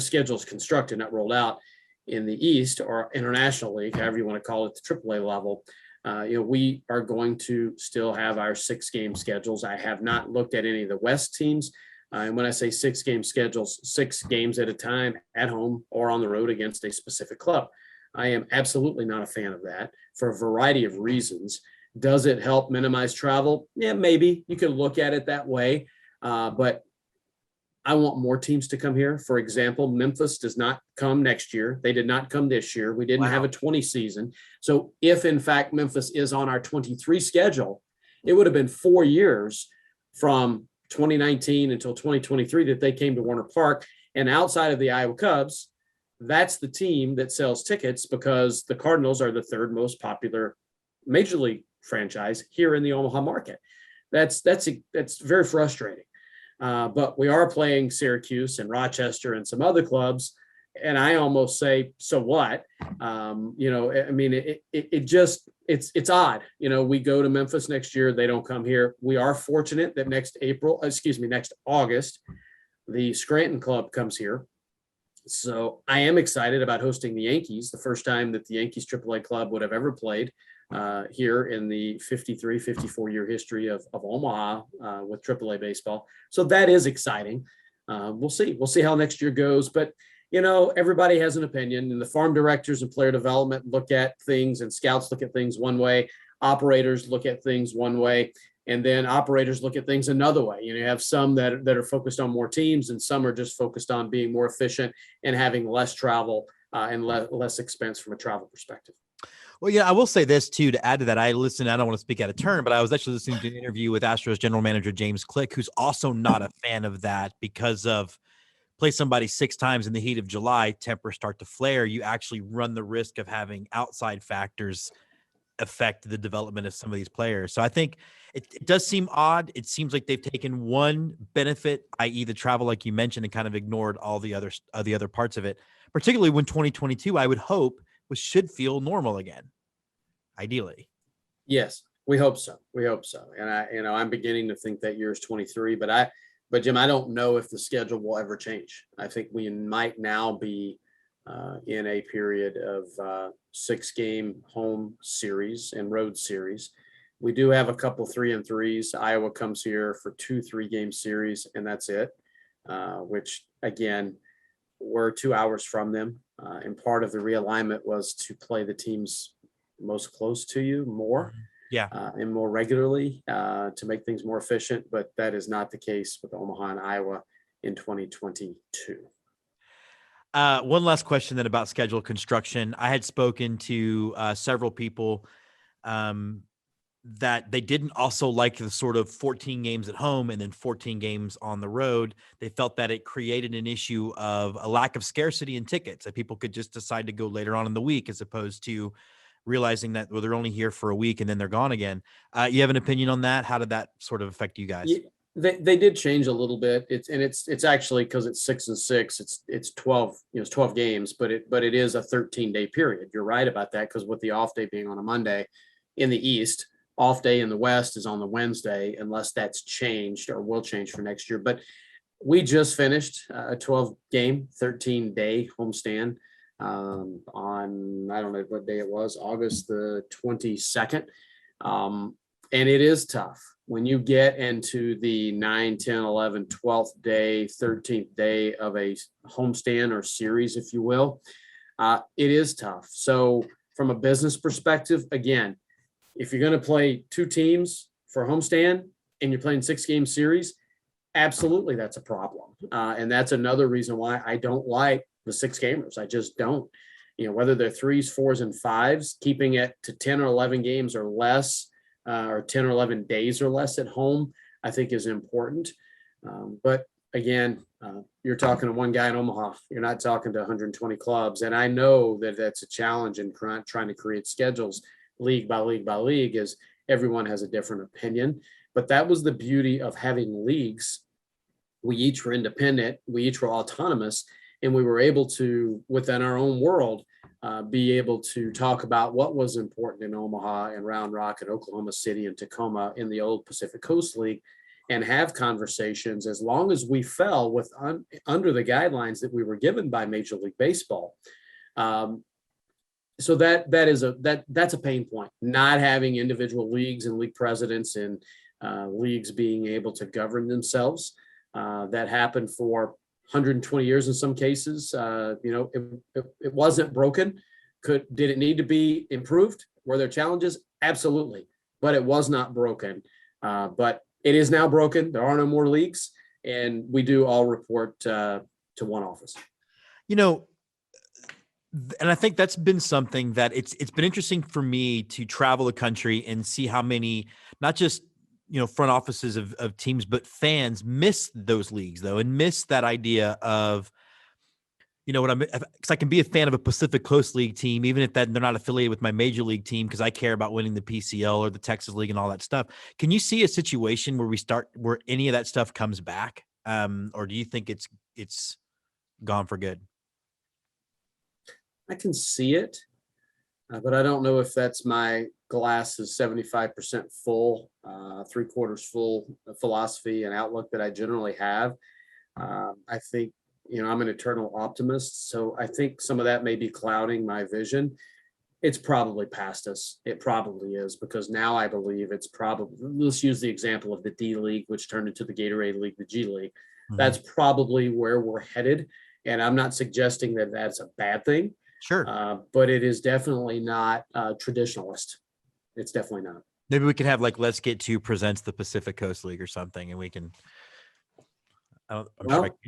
schedule's constructed, not rolled out in the East or International League, however you want to call it, the AAA level. We are going to still have our 6-game schedules. I have not looked at any of the West teams. And when I say 6-game schedules, 6 games at a time at home or on the road against a specific club. I am absolutely not a fan of that for a variety of reasons. Does it help minimize travel? Yeah, maybe you could look at it that way. But I want more teams to come here. For example, Memphis does not come next year. They did not come this year. We didn't have a 20 season. So if in fact Memphis is on our 23 schedule, it would have been 4 years from 2019 until 2023 that they came to Warner Park. And outside of the Iowa Cubs, that's the team that sells tickets because the Cardinals are the 3rd most popular Major League franchise here in the Omaha market. That's very frustrating. But we are playing Syracuse and Rochester and some other clubs. And I almost say, so what? It's odd. We go to Memphis next year. They don't come here. We are fortunate that next August, the Scranton Club comes here. So I am excited about hosting the Yankees, the first time that the Yankees AAA club would have ever played here in the 54-year history of Omaha with AAA baseball. So that is exciting. We'll see. We'll see how next year goes. But, everybody has an opinion, and the farm directors and player development look at things, and scouts look at things one way. Operators look at things one way, and then operators look at things another way. You have some that are focused on more teams, and some are just focused on being more efficient and having less travel and less expense from a travel perspective. Well, I will say this too, to add to that. I don't want to speak out of turn, but I was actually listening to an interview with Astros general manager James Click, who's also not a fan of that because of play somebody 6 times in the heat of July, tempers start to flare. You actually run the risk of having outside factors affect the development of some of these players. So I think it does seem odd. It seems like they've taken one benefit, i.e. the travel, like you mentioned, and kind of ignored all the other parts of it, particularly when 2022, I would hope, should feel normal again, ideally. Yes, we hope so. And I'm beginning to think that year is 23, but Jim, I don't know if the schedule will ever change. I think we might now be in a period of 6-game home series and road series. We do have a couple 3-3s. Iowa comes here for 2 3-game series, and that's it, which again, we're 2 hours from them. And part of the realignment was to play the teams most close to you more. And more regularly to make things more efficient. But that is not the case with Omaha and Iowa in 2022. One last question then about schedule construction. I had spoken to several people that they didn't also like the sort of 14 games at home and then 14 games on the road. They felt that it created an issue of a lack of scarcity in tickets, that people could just decide to go later on in the week as opposed to realizing that, they're only here for a week and then they're gone again. You have an opinion on that? How did that sort of affect you guys? They did change a little bit. It's actually, because it's 6 and 6, it's 12, it's 12 games, but it is a 13-day period. You're right about that, because with the off day being on a Monday in the East, off day in the West is on the Wednesday, unless that's changed or will change for next year. But we just finished a 12-game, 13-day homestand on, I don't know what day it was, August the 22nd. And it is tough when you get into the 9, 10, 11, 12th day, 13th day of a homestand or series, if you will. It is tough. So from a business perspective, again, if you're going to play 2 teams for homestand and you're playing 6-game series, absolutely that's a problem. And that's another reason why I don't like the 6-gamers. I just don't. Whether they're 3s, 4s, and 5s, keeping it to 10 or 11 games or less, or 10 or 11 days or less at home, I think is important. But again, you're talking to one guy in Omaha. You're not talking to 120 clubs. And I know that that's a challenge in trying to create schedules league by league by league, as everyone has a different opinion. But that was the beauty of having leagues. We each were independent. We each were autonomous. And we were able to, within our own world, be able to talk about what was important in Omaha and Round Rock and Oklahoma City and Tacoma in the old Pacific Coast League, and have conversations as long as we fell under the guidelines that we were given by Major League Baseball. So that's a pain point, not having individual leagues and league presidents and leagues being able to govern themselves. That happened for 120 years in some cases. It wasn't broken. Did it need to be improved? Were there challenges? Absolutely. But it was not broken. But it is now broken. There are no more leagues, and we do all report to one office. And I think that's been something that it's been interesting for me to travel the country and see how many, not just front offices of teams, but fans miss those leagues though, and miss that idea of, because I can be a fan of a Pacific Coast League team, even if they're not affiliated with my major league team, because I care about winning the PCL or the Texas League and all that stuff. Can you see a situation where any of that stuff comes back? Or do you think it's gone for good? I can see it, but I don't know if that's my glass is 75% full, 3/4 full philosophy and outlook that I generally have. I think, I'm an eternal optimist. So I think some of that may be clouding my vision. It's probably past us. It probably is, because now I believe it's probably, let's use the example of the D League, which turned into the Gatorade League, the G League. Mm-hmm. That's probably where we're headed. And I'm not suggesting that that's a bad thing. Sure. But it is definitely not traditionalist. It's definitely not. Maybe we can have Let's Get To presents the Pacific Coast League or something, and we can.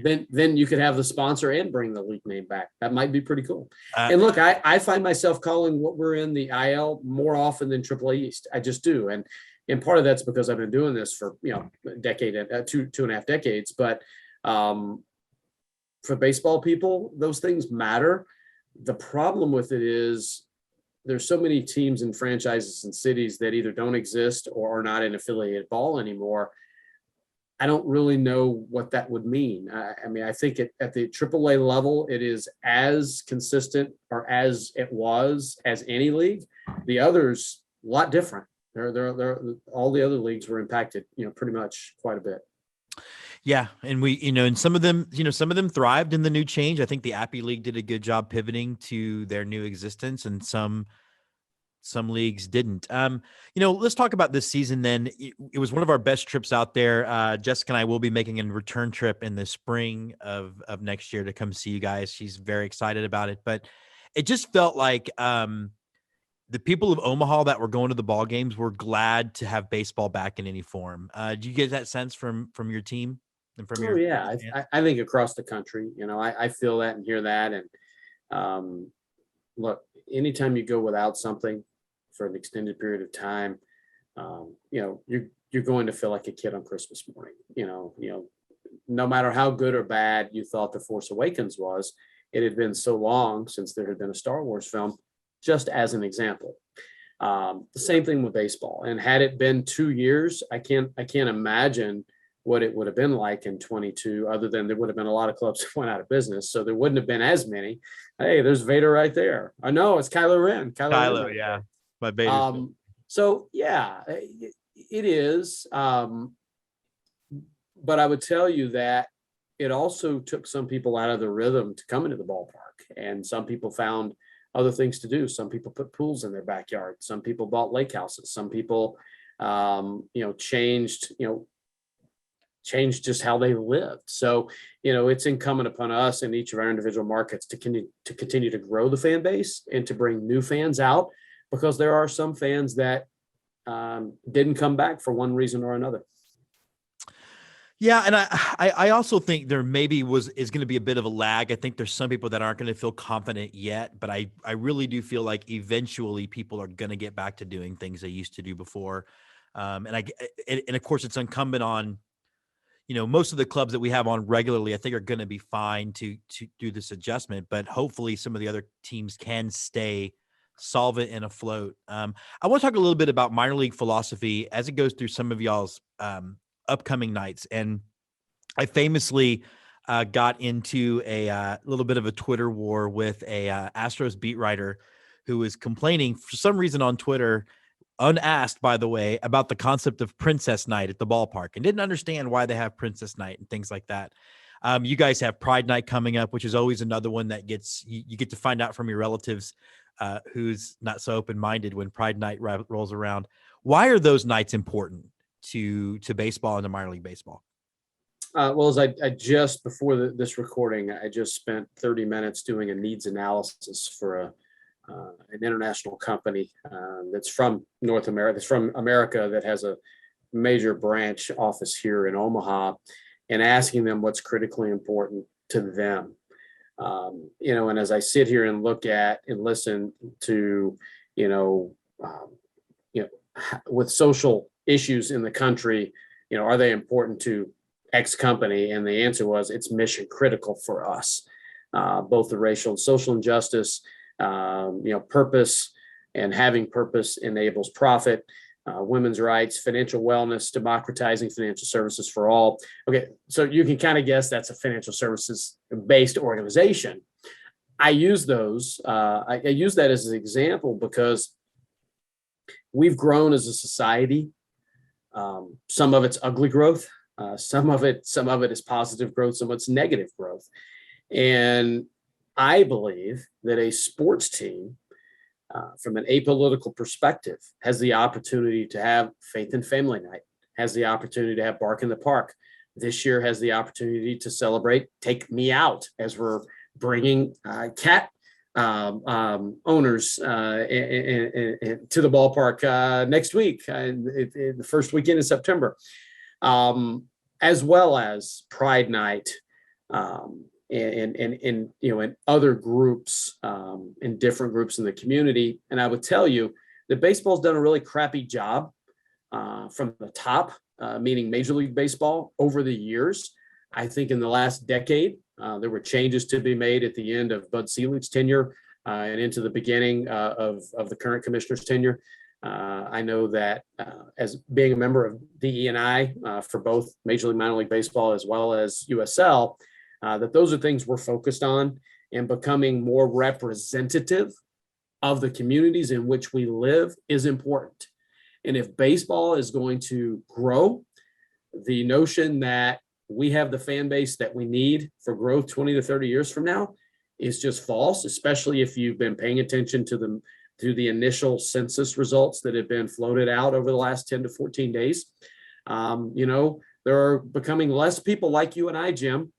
Then you could have the sponsor and bring the league name back. That might be pretty cool. And look, I find myself calling what we're in the IL more often than AAA East. I just do, and part of that's because I've been doing this for a decade, 2.5 decades. But for baseball people, those things matter. The problem with it is there's so many teams and franchises and cities that either don't exist or are not in affiliated ball anymore. I don't really know what that would mean. I think at the AAA level, it is as consistent or as it was as any league. The others, a lot different. They're all the other leagues were impacted, pretty much quite a bit. Yeah. And we, and some of them thrived in the new change. I think the Appy League did a good job pivoting to their new existence, and some leagues didn't. Let's talk about this season then. It was one of our best trips out there. Jessica and I will be making a return trip in the spring of next year to come see you guys. She's very excited about it, but it just felt like the people of Omaha that were going to the ball games were glad to have baseball back in any form. Do you get that sense from your team? And from your I think across the country, I feel that and hear that. And look, anytime you go without something for an extended period of time, you're going to feel like a kid on Christmas morning. No matter how good or bad you thought The Force Awakens was, it had been so long since there had been a Star Wars film, just as an example. The same thing with baseball. And had it been 2 years, I can't imagine what it would have been like in 22, other than there would have been a lot of clubs that went out of business. So there wouldn't have been as many. Hey, there's Vader right there. I know it's Kylo Ren. Kylo, Ren yeah. My Vader. So yeah, it is. But I would tell you that it also took some people out of the rhythm to come into the ballpark. and some people found other things to do. Some people put pools in their backyard. Some people bought lake houses. Some people, changed just how they lived. So, it's incumbent upon us in each of our individual markets to continue to grow the fan base and to bring new fans out, because there are some fans that didn't come back for one reason or another. Yeah, and I also think there maybe is going to be a bit of a lag. I think there's some people that aren't going to feel confident yet, but I really do feel like eventually people are going to get back to doing things they used to do before. And of course, it's incumbent on, most of the clubs that we have on regularly, I think are going to be fine to do this adjustment, but hopefully some of the other teams can stay solvent and afloat. I want to talk a little bit about minor league philosophy as it goes through some of y'all's upcoming nights. And I famously got into a little bit of a Twitter war with a Astros beat writer who was complaining for some reason on Twitter, unasked, by the way, about the concept of Princess Night at the ballpark, and didn't understand why they have Princess Night and things like that. You guys have Pride Night coming up, which is always another one that you get to find out from your relatives who's not so open-minded when Pride Night rolls around. Why are those nights important to baseball and to minor league baseball? Well, as I just before this recording, I just spent 30 minutes doing a needs analysis for an international company that's from North America, that's from America, that has a major branch office here in Omaha, and asking them what's critically important to them. And as I sit here and look at and listen to, with social issues in the country, are they important to X company? And the answer was, it's mission critical for us. Both the racial and social injustice, purpose, and having purpose enables profit, women's rights, financial wellness, democratizing financial services for all. Okay, so you can kind of guess that's a financial services based organization. I use those. I use that as an example because we've grown as a society. Some of it's ugly growth. Some of it is positive growth. Some of it's negative growth. And I believe that a sports team, from an apolitical perspective, has the opportunity to have Faith and Family Night, has the opportunity to have Bark in the Park. This year has the opportunity to celebrate Take Me Out, as we're bringing cat owners to the ballpark next week, the first weekend in September, as well as Pride Night, and other groups, in different groups in the community. And I would tell you that baseball's done a really crappy job from the top, meaning Major League Baseball, over the years. I think in the last decade, there were changes to be made at the end of Bud Selig's tenure and into the beginning of the current commissioner's tenure. I know that as being a member of DE&I for both Major League, Minor League Baseball, as well as USL, that those are things we're focused on, and becoming more representative of the communities in which we live is important. And if baseball is going to grow, the notion that we have the fan base that we need for growth 20 to 30 years from now is just false, especially if you've been paying attention to the initial census results that have been floated out over the last 10 to 14 days. There are becoming less people like you and I, Jim.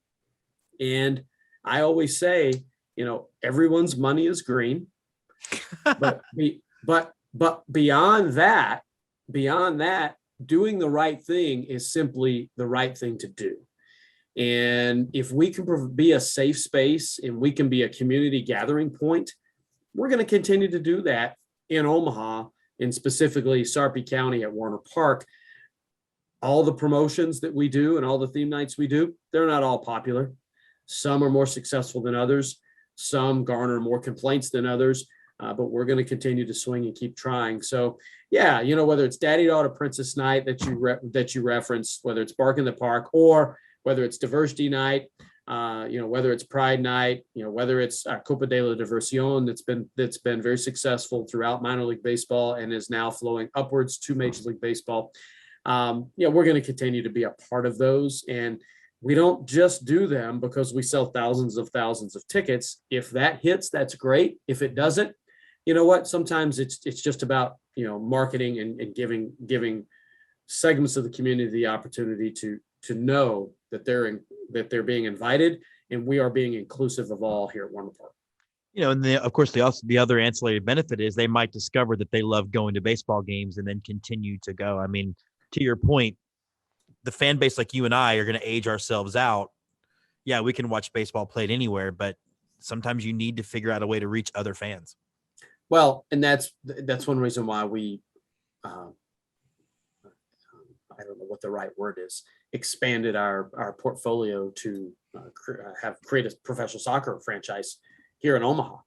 And I always say, everyone's money is green, but beyond that, doing the right thing is simply the right thing to do. And if we can be a safe space and we can be a community gathering point, we're going to continue to do that in Omaha, and specifically Sarpy County at Warner Park. All the promotions that we do and all the theme nights we do, they're not all popular. Some are more successful than others. Some garner more complaints than others, but we're going to continue to swing and keep trying. So, yeah, whether it's Daddy Daughter Princess Night that you referenced, whether it's Bark in the Park, or whether it's Diversity Night, whether it's Pride Night, whether it's Copa de la Diversión that's been very successful throughout minor league baseball and is now flowing upwards to Major League Baseball. We're going to continue to be a part of those. And we don't just do them because we sell thousands of tickets. If that hits, that's great. If it doesn't, you know what? Sometimes it's just about, marketing and giving segments of the community the opportunity to know that they're being invited, and we are being inclusive of all here at Warner Park. And of course, the other ancillary benefit is they might discover that they love going to baseball games and then continue to go. I mean, to your point, the fan base like you and I are going to age ourselves out. Yeah, we can watch baseball played anywhere, but sometimes you need to figure out a way to reach other fans. Well, and that's one reason why we, I don't know what the right word is, expanded our portfolio to create a professional soccer franchise here in Omaha.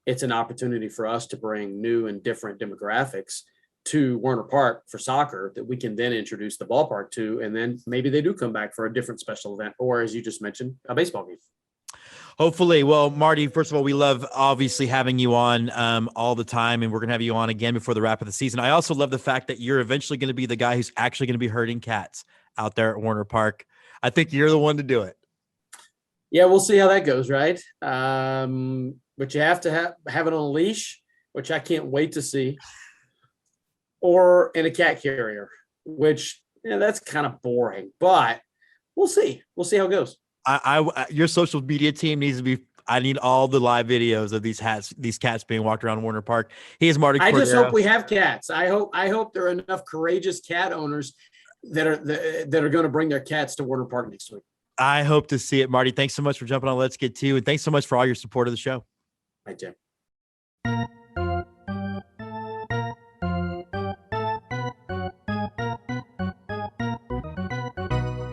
It's an opportunity for us to bring new and different demographics to Warner Park for soccer that we can then introduce the ballpark to, and then maybe they do come back for a different special event, or as you just mentioned, a baseball game. Hopefully. Well, Martie, first of all, we love obviously having you on all the time, and we're going to have you on again before the wrap of the season. I also love the fact that you're eventually going to be the guy who's actually going to be herding cats out there at Warner Park. I think you're the one to do it. Yeah, we'll see how that goes, right? But you have to have it on a leash, which I can't wait to see, or in a cat carrier, which that's kind of boring, but we'll see. We'll see how it goes. Your social media team needs to be. I need all the live videos of these cats being walked around Warner Park. He is Martie Cordaro. I just hope we have cats. I hope there are enough courageous cat owners that are going to bring their cats to Warner Park next week. I hope to see it, Martie. Thanks so much for jumping on Let's Get To, and thanks so much for all your support of the show. Bye, Jim.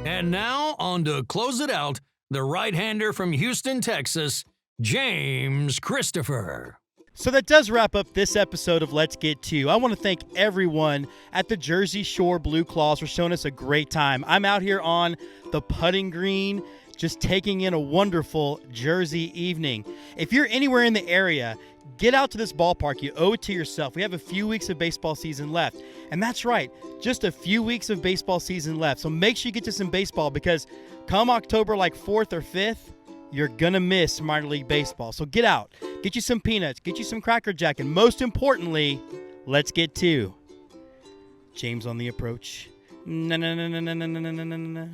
And now, on to close it out, the right-hander from Houston, Texas, James Christopher. So that does wrap up this episode of Let's Get To. I want to thank everyone at the Jersey Shore Blue Claws for showing us a great time. I'm out here on the putting green, just taking in a wonderful Jersey evening. If you're anywhere in the area, get out to this ballpark. You owe it to yourself. We have a few weeks of baseball season left. And that's right, just a few weeks of baseball season left. So make sure you get to some baseball, because come October like 4th or 5th, you're going to miss minor league baseball. So get out, get you some peanuts, get you some Cracker Jack, and most importantly, let's get to James on the approach. Na na na na na na na na na.